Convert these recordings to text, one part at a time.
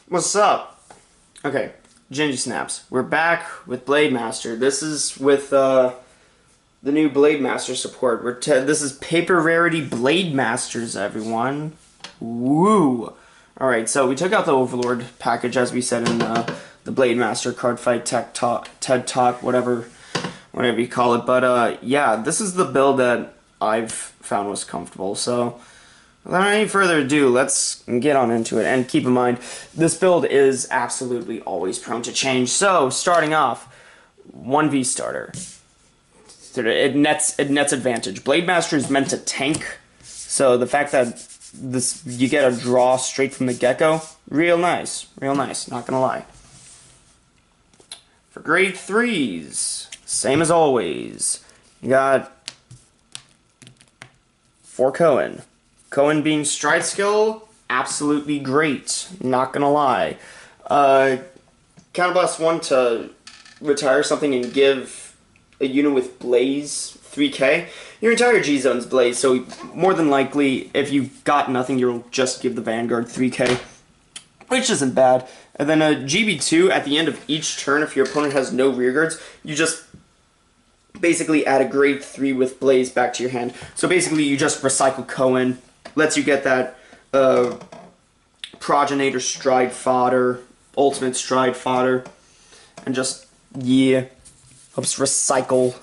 What's up? Okay, Gingy Snaps. We're back with Blademaster. This is with the new Blademaster support. This is Paper Rarity Blademasters, everyone. Woo! Alright, so we took out the Overlord package, as we said in the Blademaster Cardfight TED Talk, whatever you call it. But yeah, this is the build that I've found was comfortable. So without any further ado, let's get on into it. And keep in mind, this build is absolutely always prone to change. So, starting off, 1v starter. It nets advantage. Blademaster is meant to tank, so the fact that you get a draw straight from the get-go, real nice, not gonna lie. For grade 3s, same as always, you got 4 Cohen. Cohen being stride skill, absolutely great, not gonna lie. Counterblast 1 to retire something and give a unit with Blaze 3k. Your entire G-zone's Blaze, so more than likely, if you got nothing, you'll just give the Vanguard 3k, which isn't bad. And then a GB2, at the end of each turn, if your opponent has no rearguards, you just basically add a grade 3 with Blaze back to your hand. So basically, you just recycle Cohen, lets you get that Progenitor Stride Fodder, Ultimate Stride Fodder, and just, yeah, helps recycle,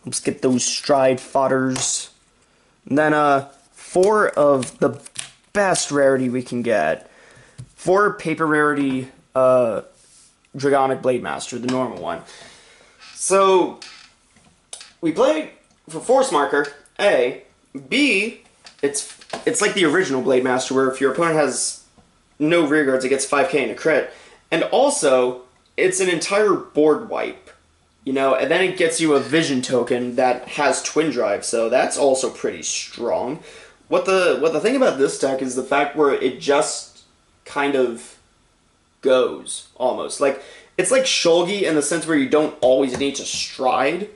helps get those Stride Fodders. And then 4 of the best rarity we can get. 4 Paper Rarity Dragonic Blademaster, the normal one. So, we play for Force Marker, A. B, it's like the original Blademaster, where if your opponent has no rearguards, it gets 5k and a crit. And also, it's an entire board wipe, you know, and then it gets you a vision token that has Twin Drive, so that's also pretty strong. What the thing about this deck is the fact where it just kind of goes, almost. Like, it's like Shulgi in the sense where you don't always need to stride,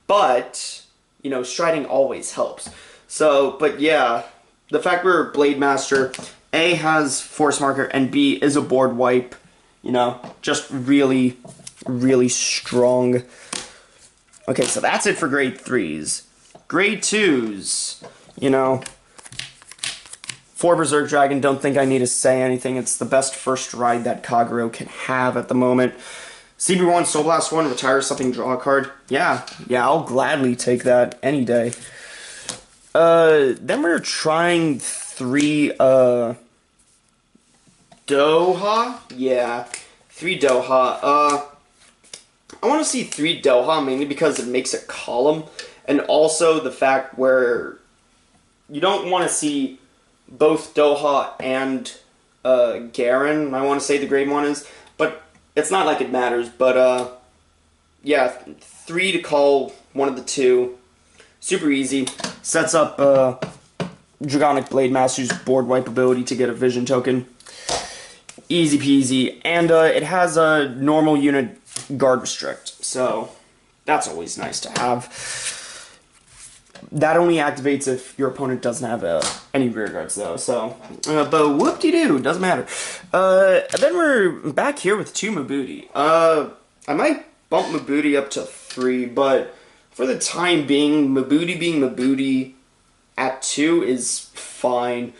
but, you know, striding always helps. So, but yeah, the fact we're Blademaster, A has Force Marker, and B is a board wipe, you know, just really, really strong. Okay, so that's it for grade 3s. Grade 2s, you know, 4 Berserk Dragon, don't think I need to say anything. It's the best first ride that Kagero can have at the moment. CB1, Soul Blast 1, retire something, draw a card. Yeah, I'll gladly take that any day. Then we're trying 3, Doha? Yeah, 3 Doha. I want to see 3 Doha mainly because it makes a column, and also the fact where you don't want to see both Doha and Garen, I want to say the grade 1 is, but it's not like it matters. But yeah, 3 to call one of the 2. Super easy. Sets up Dragonic Blademaster's board wipe ability to get a vision token. Easy peasy. And it has a normal unit guard restrict, so that's always nice to have. That only activates if your opponent doesn't have any rear guards, though, so, but whoop-de-doo, doesn't matter. Then we're back here with 2 Mabudi. I might bump Mabudi up to 3, but for the time being, Mabudi being Mabudi at 2 is fine.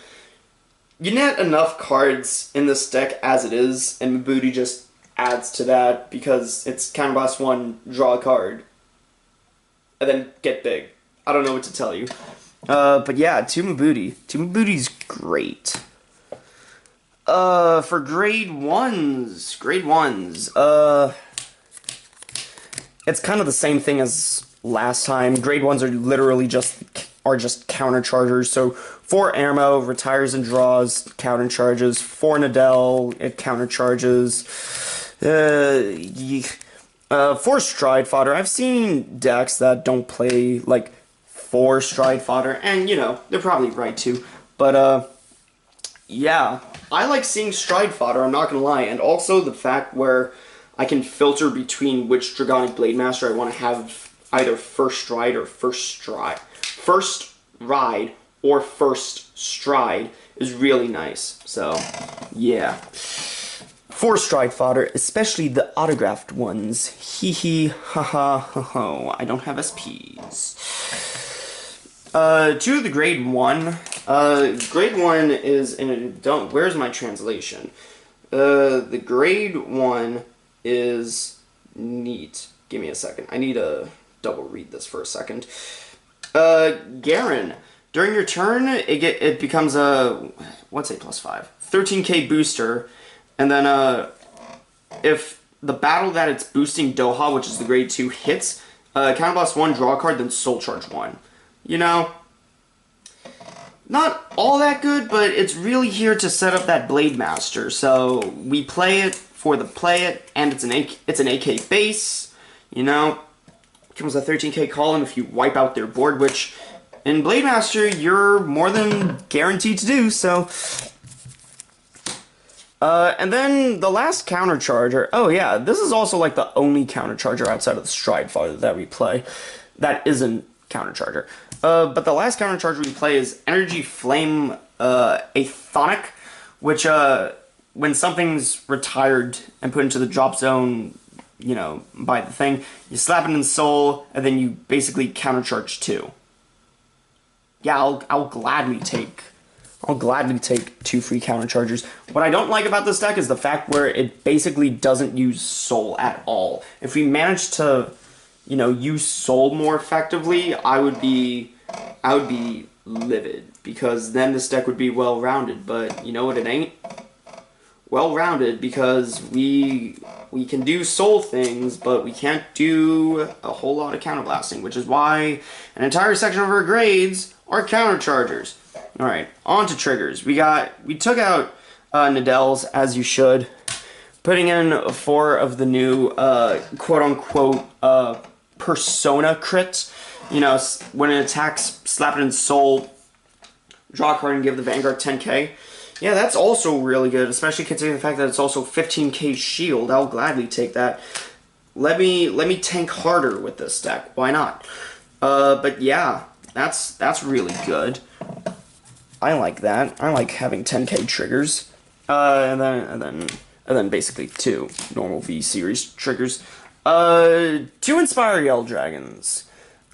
You net enough cards in this deck as it is, and Mabudi just adds to that because it's Counterblast 1, draw a card, and then get big. I don't know what to tell you. But yeah, 2 Mabudi. 2 Mabudi's great. For grade 1s, it's kind of the same thing as last time. Grade 1s are literally just counter chargers. So 4 Ermo retires and draws, counter charges. 4 Nadell, it counter charges. 4 Stride Fodder. I've seen decks that don't play like 4 Stride Fodder, and you know, they're probably right too. But yeah, I like seeing Stride Fodder, I'm not gonna lie, and also the fact where I can filter between which Dragonic Blademaster I want to have either first ride or first ride or first stride is really nice. So Yeah. 4 stride fodder, especially the autographed ones. Hee hee, ha ha, ho ho. I don't have SPs. 2 of the grade 1. Grade 1 is in a, where's my translation? The grade 1 is neat. Give me a second. I need to double read this for a second. Garen. During your turn, it becomes a, what's a +5? 13k booster, and then if the battle that it's boosting Doha, which is the grade 2, hits, counterblast 1, draw a card, then soul charge 1. You know, not all that good, but it's really here to set up that Blademaster. So we play it for the play it, and it's an AK base. You know, it comes a 13k column if you wipe out their board, which in Blademaster you're more than guaranteed to do. So, and then the last countercharger. Oh yeah, this is also like the only countercharger outside of the stride fodder that we play that isn't countercharger. But the last countercharger we play is Energy Flame Athonic, which when something's retired and put into the drop zone, you know, by the thing, you slap it in soul, and then you basically countercharge 2. Yeah, I'll gladly take 2 free counterchargers. What I don't like about this deck is the fact where it basically doesn't use soul at all. If we manage to, you know, use soul more effectively, I would be livid, because then this deck would be well-rounded. But you know what it ain't? Well-rounded, because we can do soul things, but we can't do a whole lot of counterblasting, which is why an entire section of our grades are counterchargers. Alright, on to triggers. We took out Nadel's, as you should, putting in 4 of the new quote-unquote persona crits. You know, when it attacks, slap it in soul, draw a card and give the Vanguard 10k. Yeah, that's also really good, especially considering the fact that it's also 15k shield. I'll gladly take that. Let me tank harder with this deck. Why not? But yeah, that's really good. I like that. I like having 10k triggers. And then basically 2 normal V series triggers. 2 Inspire Yell Dragons.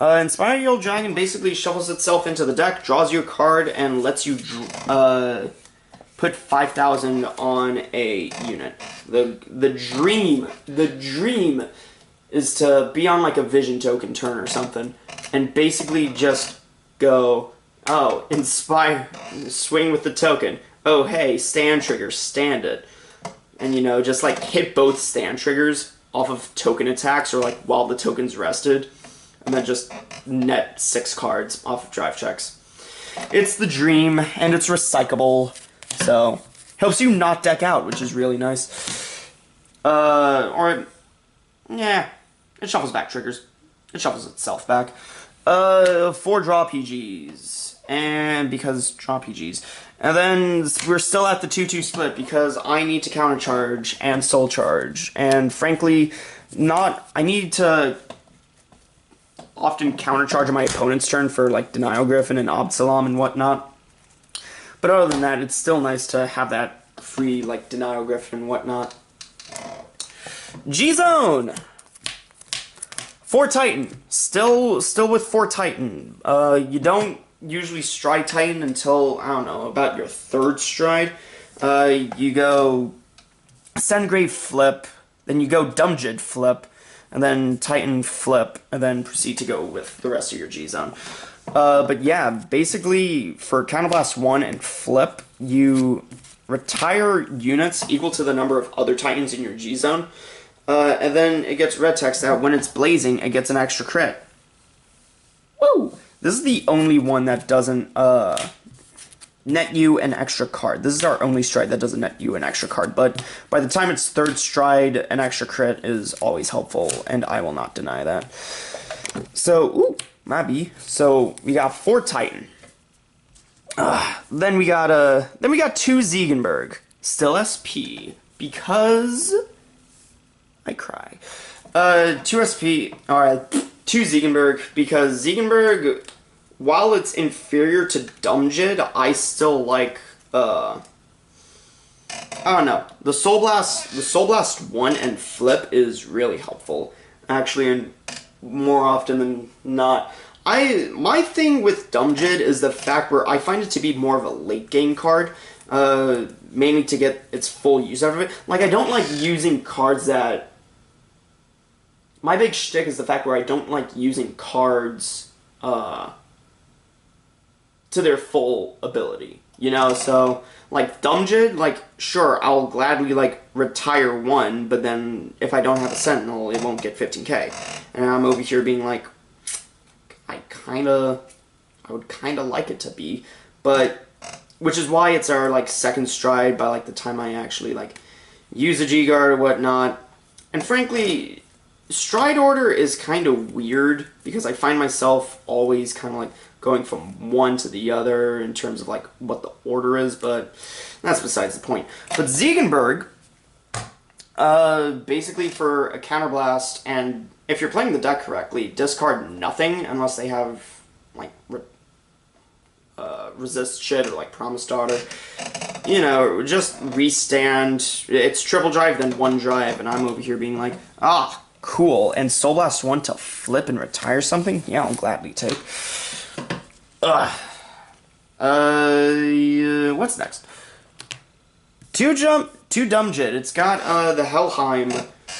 Inspire Yell Dragon basically shuffles itself into the deck, draws you a card, and lets you put 5,000 on a unit. The dream is to be on like a vision token turn or something, and basically just go, oh, inspire, swing with the token. Oh, hey, stand trigger, stand it. And, you know, just like hit both stand triggers off of token attacks, or like while the token's rested, and then just net 6 cards off of drive checks. It's the dream, and it's recyclable, so helps you not deck out, which is really nice. Yeah, it shuffles back triggers. It shuffles itself back. 4 draw PGs, and because draw PGs. And then we're still at the 2-2 split because I need to countercharge and soul charge. And frankly, I need to often countercharge on my opponent's turn for like Denial Griffin and Absalom and whatnot. But other than that, it's still nice to have that free like Denial Griffin and whatnot. G-Zone! 4 Titan. Still with 4 Titan. You don't usually stride Titan until, I don't know, about your 3rd stride. You go Sendgrave flip, then you go Dumjid flip, and then Titan flip, and then proceed to go with the rest of your G-Zone. But yeah, basically, for Counterblast 1 and flip, you retire units equal to the number of other Titans in your G-Zone, and then it gets red text out. When it's blazing, it gets an extra crit. Woo! This is the only one that doesn't net you an extra card. This is our only stride that doesn't net you an extra card, but by the time it's 3rd stride, an extra crit is always helpful, and I will not deny that. So, ooh, maybe. So we got 4 Titan. Then we got 2 Ziegenberg. Still SP, because I cry. 2 SP, alright, 2 Ziegenberg, because Ziegenberg, while it's inferior to Dumjid, I still like Oh no, the Soul Blast 1 and Flip is really helpful, actually, and more often than not. My thing with Dumjid is the fact where I find it to be more of a late game card, mainly to get its full use out of it. Like, I don't like using cards that... My big shtick is the fact where I don't like using cards, to their full ability. You know, so, like, Dumjid, like, sure, I'll gladly, like, retire one, but then if I don't have a Sentinel, it won't get 15k. And I'm over here being like, I would kinda like it to be, but, which is why it's our, like, second stride by, like, the time I actually, like, use a G-Guard or whatnot. And frankly, stride order is kind of weird, because I find myself always kind of, like, going from one to the other in terms of, like, what the order is, but that's besides the point. But Ziegenberg, basically for a counterblast, and if you're playing the deck correctly, discard nothing unless they have, like, resist shit or, like, Promise Daughter. You know, just restand. It's triple drive, then one drive, and I'm over here being like, ah, cool. And Soul Blast 1 to flip and retire something? Yeah, I'll gladly take. What's next? Two Dumjid. It's got the Helheim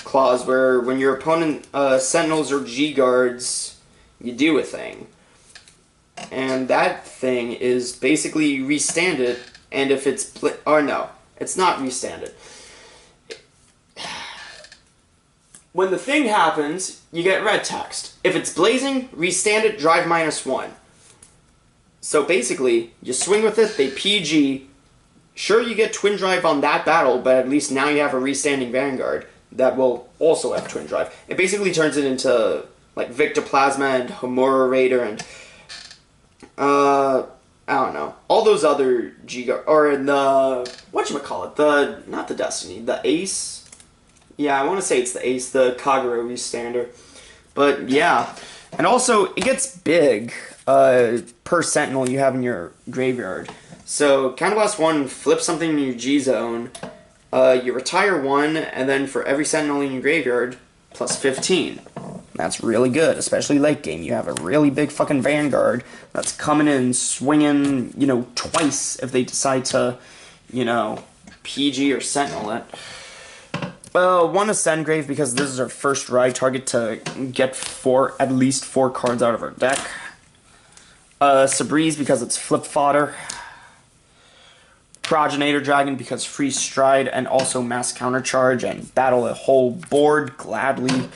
clause where when your opponent Sentinels or G-Guards, you do a thing. And that thing is basically restand it, and if it's or no, it's not restand it. When the thing happens, you get red text. If it's blazing, restand it, drive -1. So basically, you swing with it, they PG. Sure, you get Twin Drive on that battle, but at least now you have a restanding Vanguard that will also have Twin Drive. It basically turns it into, like, Victor Plasma and Homura Raider and, I don't know, all those other G-Guard, or the, whatchamacallit, not the Destiny, the Ace? Yeah, I want to say it's the Ace, the Kagura restander. But, yeah. And also, it gets big per Sentinel you have in your graveyard. So, Counterblast 1, flip something in your G-Zone, you retire 1, and then for every Sentinel in your graveyard, plus 15. That's really good, especially late game. You have a really big fucking Vanguard that's coming in, swinging, you know, twice if they decide to, you know, PG or Sentinel it. One is Sengrave because this is our first ride target to get at least 4 cards out of our deck. Sabreeze because it's flip fodder. Progenitor Dragon because free stride and also mass countercharge and battle a whole board gladly.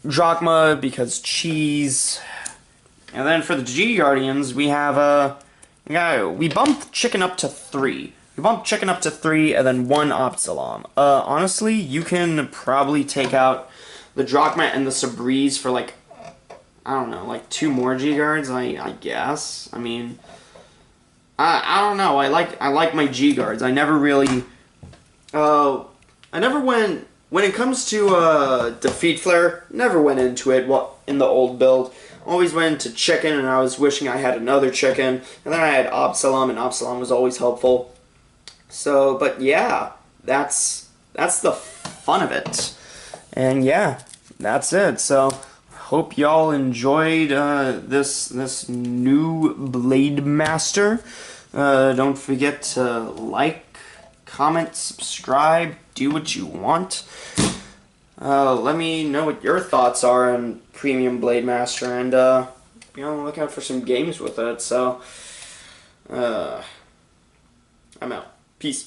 Drachma because cheese. And then for the G Guardians, we have we bumped Chicken up to 3. We bumped Chicken up to 3 and then 1 Opsalam. Honestly, you can probably take out the Drachma and the Sabreeze for, like, I don't know, like 2 more G Guards, I guess. I mean, I don't know. I like my G Guards. I never really when it comes to Defeat Flare, never went into it in the old build. Always went into Chicken, and I was wishing I had another Chicken. And then I had Absalom, and Absalom was always helpful. So, but yeah, that's the fun of it. And yeah, that's it. So, hope y'all enjoyed this new Blademaster. Don't forget to like, comment, subscribe, do what you want. Let me know what your thoughts are on Premium Blademaster, and be on the lookout for some games with it. So, I'm out. Peace.